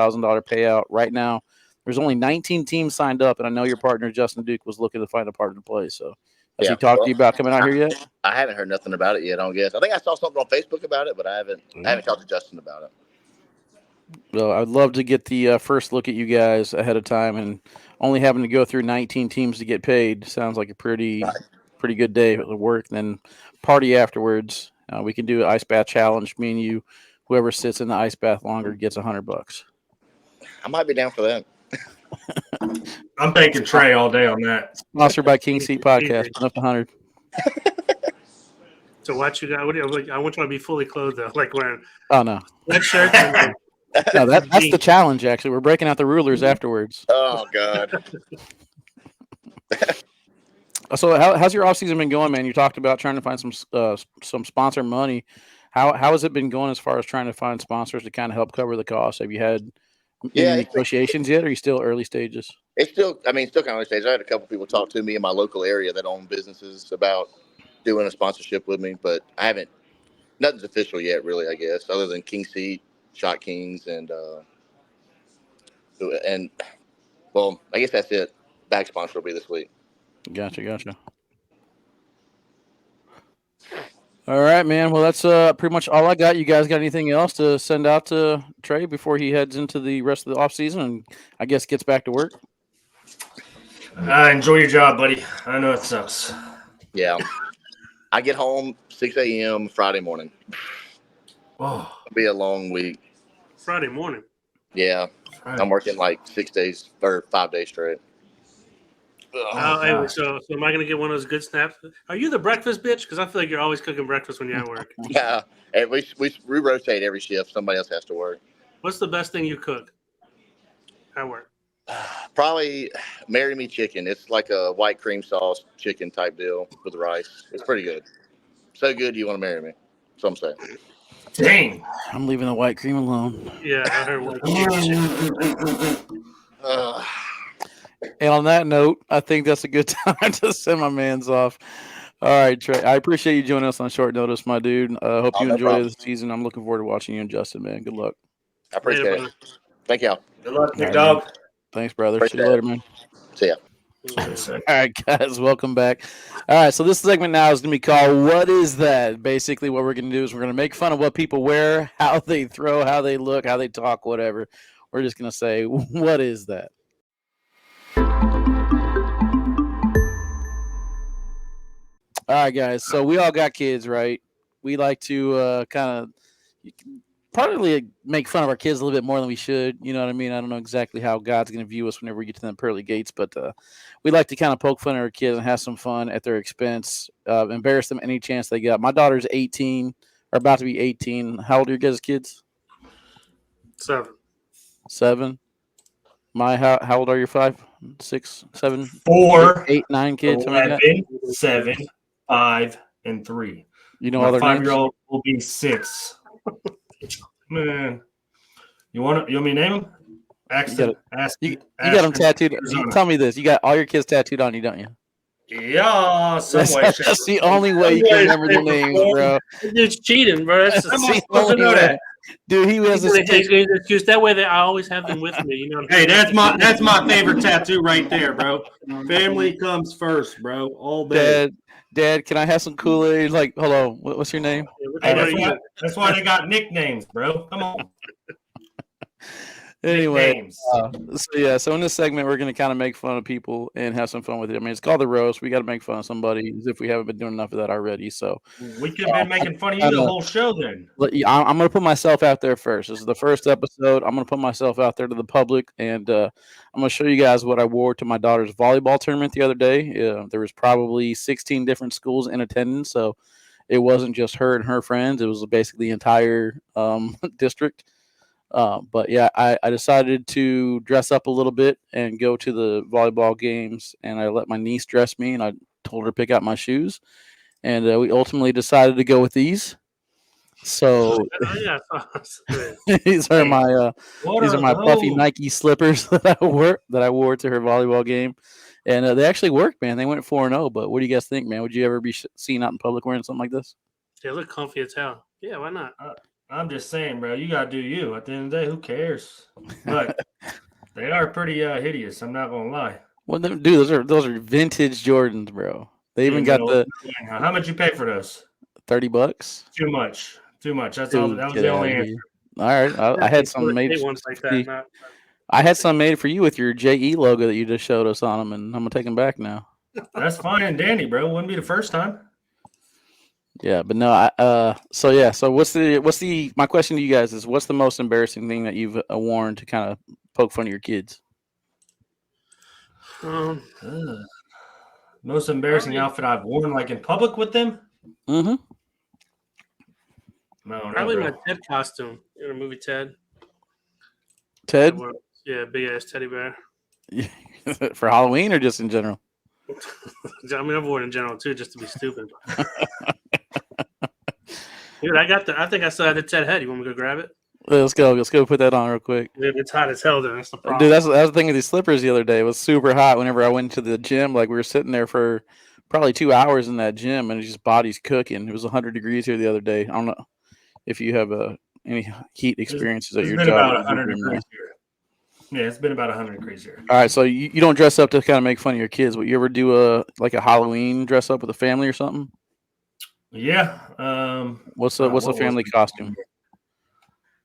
payout right now. There's only 19 teams signed up, and I know your partner Justin Duke was looking to find a partner to play. So, has he talked to you about coming out here yet? I haven't heard nothing about it yet. I don't guess. I think I saw something on Facebook about it, but I haven't talked to Justin about it. Well, I'd love to get the first look at you guys ahead of time, and only having to go through 19 teams to get paid sounds like a pretty good day of work. Then party afterwards. We can do an ice bath challenge. Me and you, whoever sits in the ice bath longer gets $100. I might be down for that. I'm thanking Trey all day on that. Sponsored by King Seat Podcast. Up to 100. So watch you guys. I want you to be fully clothed though, like wearing. Oh no. Sweatshirts and No, that's the challenge. Actually, we're breaking out the rulers afterwards. Oh God. So how's your off season been going, man? You talked about trying to find some sponsor money. How has it been going as far as trying to find sponsors to kind of help cover the cost? Have you had any negotiations yet, or are you still early stages? It's still, I mean, still kind of early stage. I had a couple people talk to me in my local area that own businesses about doing a sponsorship with me, but I haven't. Nothing's official yet, really. I guess other than King Seat, Shot Kings, and well, I guess that's it. Back sponsor will be this week. Gotcha. All right, man. Well, that's pretty much all I got. You guys got anything else to send out to Trey before he heads into the rest of the off season and I guess gets back to work? Enjoy your job, buddy. I know it sucks. Yeah. I get home 6 a.m. Friday morning. Oh, It'll be a long week. Friday morning. Yeah. I'm working like 6 days or 5 days straight. Anyway, so am I gonna get one of those good snaps? Are you the breakfast bitch? Because I feel like you're always cooking breakfast when you're at work. Yeah. And we rotate every shift. Somebody else has to work. What's the best thing you cook at work? Probably Marry Me Chicken. It's like a white cream sauce chicken type deal with rice. It's pretty good. So good you want to marry me. That's what I'm saying. dang. I'm leaving the white cream alone. Yeah, I heard white chicken. And on that note, I think that's a good time to send my man's off. All right, Trey. I appreciate you joining us on short notice, my dude. Hope you no enjoy problem. the season. I'm looking forward to watching you and Justin, man. Good luck. I appreciate Later, it. Thank y'all. Good luck, big All right, dog. Thanks, brother. Appreciate See you later, man. See ya. All right, guys, welcome back. All right, so this segment now is going to be called What Is That? Basically, what we're going to do is we're going to make fun of what people wear, how they throw, how they look, how they talk, whatever. We're just going to say, what is that? All right, guys, so we all got kids, right? We like to kind of probably make fun of our kids a little bit more than we should. You know what I mean? I don't know exactly how God's going to view us whenever we get to them pearly gates, but we like to kind of poke fun at our kids and have some fun at their expense, embarrass them any chance they got. My daughter's 18, or about to be 18. How old are your guys' kids? 7. How old are your 5, 6, 7, 4, 8, 9 kids? 11, 7, 5, and 3. You know My all their names? 5-year-old will be 6. Man, you want me to name them? You got them tattooed. Tell me this: you got all your kids tattooed on you, don't you? Yeah, That's the only way you can remember the names, bro. It's cheating, bro. That's the only way. Dude, he has a excuse. That way, I always have them with me. You know. Hey, that's my favorite tattoo right there, bro. Family comes first, bro. All day. Dad, can I have some Kool-Aid? Like, hello, what's your name? Hey, that's why they got nicknames, bro. Come on. Anyway, so in this segment, we're going to kind of make fun of people and have some fun with it. I mean, it's called the roast. We got to make fun of somebody as if we haven't been doing enough of that already. So we could have been making fun of you the whole show then. I'm going to put myself out there first. This is the first episode. I'm going to put myself out there to the public, and I'm going to show you guys what I wore to my daughter's volleyball tournament the other day. There was probably 16 different schools in attendance, so it wasn't just her and her friends. It was basically the entire district. But yeah, I decided to dress up a little bit and go to the volleyball games, and I let my niece dress me, and I told her to pick out my shoes, and we ultimately decided to go with these. So these are my puffy Nike slippers that I wore to her volleyball game, and they actually worked, man. They went 4-0. But what do you guys think, man? Would you ever be seen out in public wearing something like this? They look comfy as hell. Yeah, why not? I'm just saying, bro. You gotta do you. At the end of the day, who cares? But they are pretty hideous. I'm not gonna lie. Well, dude, those are vintage Jordans, bro. They even got the. How much you pay for those? $30. Too much. That's all. That was the only answer. All right, I had some made. I had some made for you with your JE logo that you just showed us on them, and I'm gonna take them back now. That's fine and dandy, bro. Wouldn't be the first time. Yeah, but no, so my question to you guys is, what's the most embarrassing thing that you've worn to kind of poke fun of your kids? Most embarrassing outfit I've worn, like in public with them? Mm-hmm. No, probably my Ted costume in the movie Ted. Ted? Yeah, big ass teddy bear. For Halloween or just in general? I mean, I've worn it in general too, just to be stupid. Dude, I think I still have the Ted head. You want me to go grab it? Let's go. Let's go put that on real quick. Dude, it's hot as hell. Then that's the problem. Dude, that's the thing with these slippers the other day. It was super hot whenever I went to the gym. Like we were sitting there for probably 2 hours in that gym, and it's just body's cooking. It was 100 degrees here the other day. I don't know if you have any heat experiences at your been job. about 100 degrees here. Yeah, it's been about 100 degrees here. All right, so you don't dress up to kind of make fun of your kids, but you ever do a Halloween dress up with a family or something? Yeah. What's a family costume?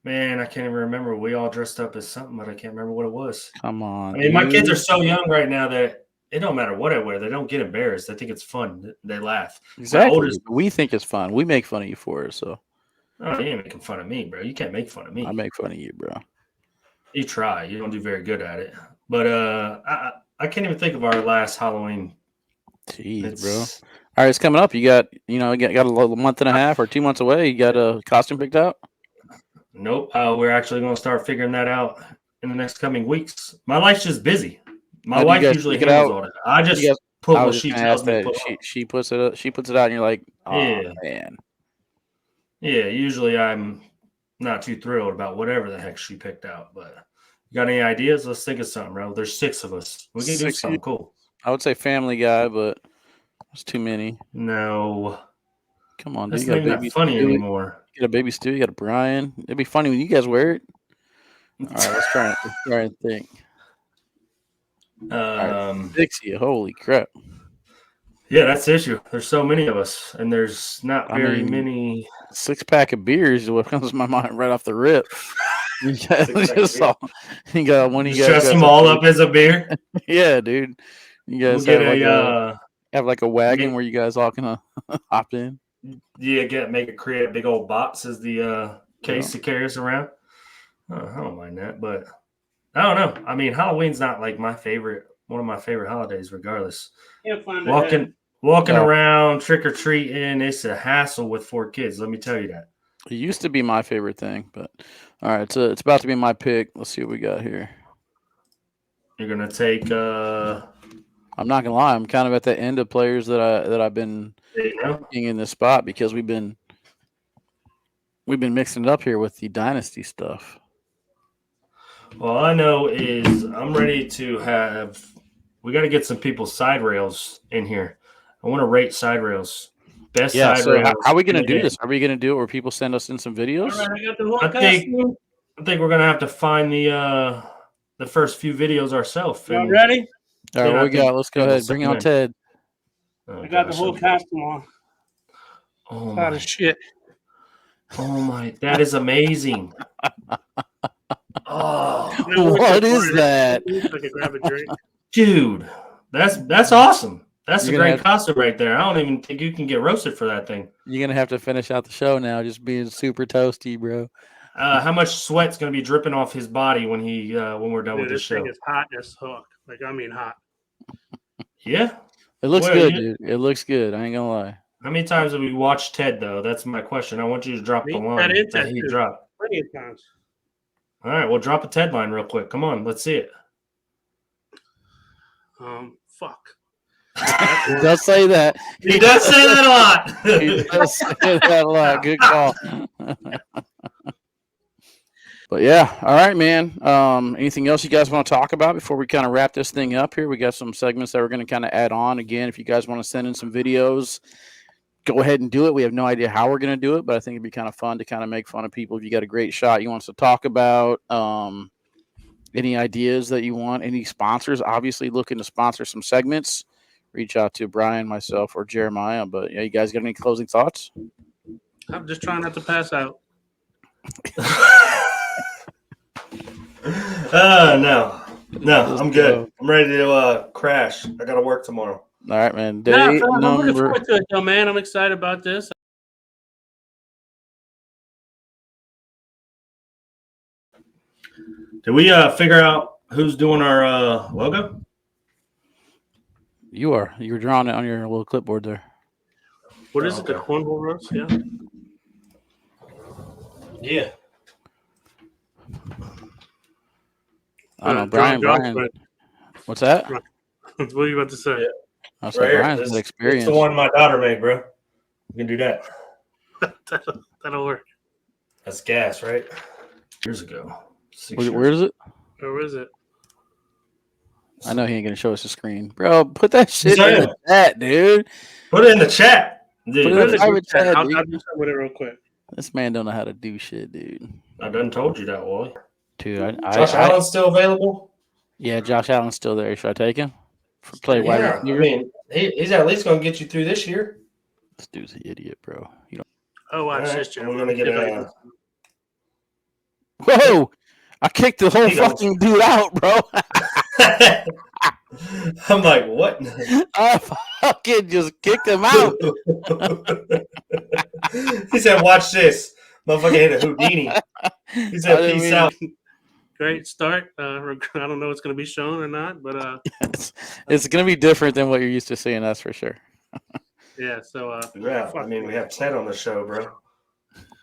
Man, I can't even remember. We all dressed up as something, but I can't remember what it was. Come on. I mean, my kids are so young right now that it don't matter what I wear. They don't get embarrassed. They think it's fun. They laugh. Exactly. We think it's fun. We make fun of you for it. So. Oh, you ain't making fun of me, bro. You can't make fun of me. I make fun of you, bro. You try. You don't do very good at it. But I can't even think of our last Halloween. Jeez, bro. All right, it's coming up. You got a month and a half or 2 months away. You got a costume picked out? Nope. We're actually going to start figuring that out in the next coming weeks. My life's just busy. My wife usually handles all that. I just put what she tells me to put on. She puts it out, and you're like, oh, man. Yeah, usually I'm not too thrilled about whatever the heck she picked out. But you got any ideas? Let's think of something, bro. There's 6 of us. We can do something cool. I would say Family Guy, but it's too many. No. Come on, dude. You got a baby not funny Stu. Anymore. You got a baby Stu. You got a Brian. It'd be funny when you guys wear it. All right, let's try and think. Dixie, holy crap. Yeah, that's the issue. There's so many of us, and there's not very many. 6-pack of beers is what comes to my mind right off the rip. You got one of you guys. Dress them all up as a beer. Yeah, dude. You guys have like a wagon where you guys all can hop in. Yeah, create a big old box as the case to carry us around. I don't mind that, but I don't know. I mean, Halloween's not like one of my favorite holidays, regardless. Walking around trick or treating, it's a hassle with 4 kids. Let me tell you that. It used to be my favorite thing, but all right, it's about to be my pick. Let's see what we got here. You're gonna take. I'm not gonna lie. I'm kind of at the end of players that I've been picking in this spot because we've been mixing it up here with the dynasty stuff. Well, all I know is I'm ready to have. We got to get some people's side rails in here. I want to rate side rails. Best side rails. How are we going to do this? Are we going to do it where people send us in some videos? All right, I got the whole I think we're going to have to find the first few videos ourselves. You ready? All right, what we got? Let's go ahead. Bring on Ted. I got the whole costume on. Oh, my shit. Oh, my. That is amazing. Oh, what is that? I can grab a drink. Dude, that's awesome. That's a great costume right there. I don't even think you can get roasted for that thing. You're gonna have to finish out the show now, just being super toasty, bro. How much sweat's gonna be dripping off his body when we're done with this show? Thing is hot as fuck. Like, I mean, hot. Yeah, it looks good, dude. It looks good. I ain't gonna lie. How many times have we watched Ted though? That's my question. I want you to drop the line that he dropped. Plenty of times. All right, well, drop a Ted line real quick. Come on, let's see it. Fuck. He does say that. He does say that a lot. He does say that a lot. Good call. But yeah, all right, man. Anything else you guys want to talk about before we kind of wrap this thing up here? We got some segments that we're going to kind of add on. Again, if you guys want to send in some videos, go ahead and do it. We have no idea how we're going to do it, but I think it'd be kind of fun to kind of make fun of people. If you got a great shot you want us to talk about, any ideas that you want, any sponsors, obviously looking to sponsor some segments, reach out to Brian, myself, or Jeremiah. But yeah, you guys got any closing thoughts? I'm just trying not to pass out. No, I'm good. I'm ready to crash. I got to work tomorrow. All right, man. I'm looking forward to it, though, man. I'm excited about this. Did we figure out who's doing our logo? You were drawing it on your little clipboard there. What is it? The cornhole roast? Yeah. Yeah. I don't know, Brian. What's that? What are you about to say? Yeah. I was like, Brian's experience. It's the one my daughter made, bro. We can do that. That'll work. That's gas, right? years ago. Where is it? Where is it? I know he ain't gonna show us the screen, bro. Put that shit Yes, I in am. the chat, dude. Put it in the chat, Put dude. it Put in it the private chat. chat, I'll dude. do something with it real quick. This man don't know how to do shit, dude. I done told you that, Wally. Dude, Josh Allen's still available? yeah, Josh Allen's still there. Should I take him for play wide Yeah, receiver? I mean, he's at least going to get you through this year. This dude's an idiot, bro. You don't. Oh, watch All right, this, Jim. we're gonna get a. Whoa! I kicked the whole He goes. fucking dude out, bro. I'm like, what? I fucking just kicked him out. He said, "Watch this." Motherfucker hit a Houdini. He said, I didn't "Peace mean- out." Great start. I don't know what's going to be shown or not, but it's gonna be different than what you're used to seeing. That's for sure. yeah. So Yeah, I mean, we have Ted on the show, bro.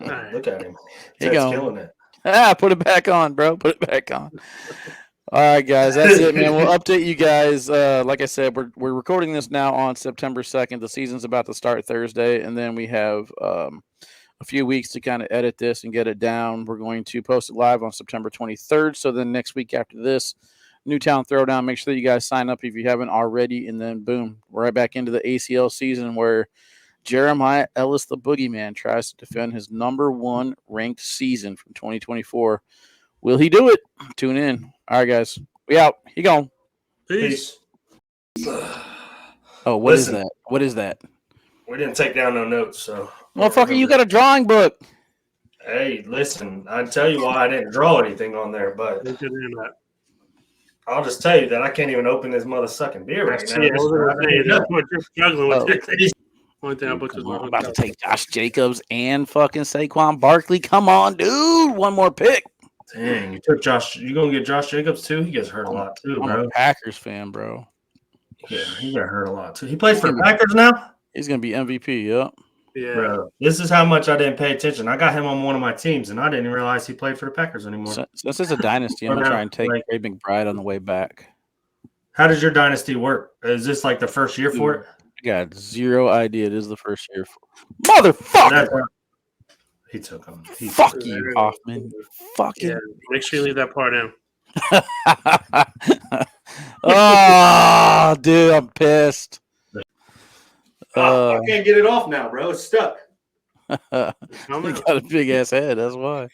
all right. Look at him. He Ted's gone. killing it. Put it back on, bro. Put it back on. All right, guys, that's it, man. We'll update you guys. Like I said, we're recording this now on September 2nd. The season's about to start Thursday, and then we have a few weeks to kind of edit this and get it down. We're going to post it live on September 23rd. So then next week after this, Newtown Throwdown. Make sure that you guys sign up if you haven't already, and then boom, we're right back into the ACL season where Jeremiah Ellis, the Boogeyman, tries to defend his #1 ranked season from 2024. Will he do it? Tune in. All right, guys. We out. He gone. Peace. Oh, what is Listen. that? What is that? We didn't take down no notes, so. Motherfucker, you got a drawing book. Hey, listen, I'll tell you why I didn't draw anything on there, but Look at that. I'll just tell you that I can't even open this mother sucking beer right now. Yeah, I was gonna say, that's what you're struggling with. Oh. Only thing I booked was I'm about to take Josh Jacobs and fucking Saquon Barkley. Come on, dude. One more pick. Dang, you took Josh. You gonna get Josh Jacobs too? He gets hurt a lot too, I'm bro. a Packers fan, bro. Yeah, he got hurt a lot too. He plays for the Packers now. He's gonna be MVP. Yep. Yeah. Bro, this is how much I didn't pay attention. I got him on one of my teams, and I didn't realize he played for the Packers anymore. So, since it's a dynasty, I'm gonna try and take Trey McBride on the way back. How does your dynasty work? Is this like the first year for it? I got zero idea. It is the first year. Motherfucker. He took him. Fuck you, Hoffman. Fucking. Yeah. Make sure you leave that part in. Oh, dude, I'm pissed. I can't get it off now, bro. It's stuck. You got a big ass head. That's why.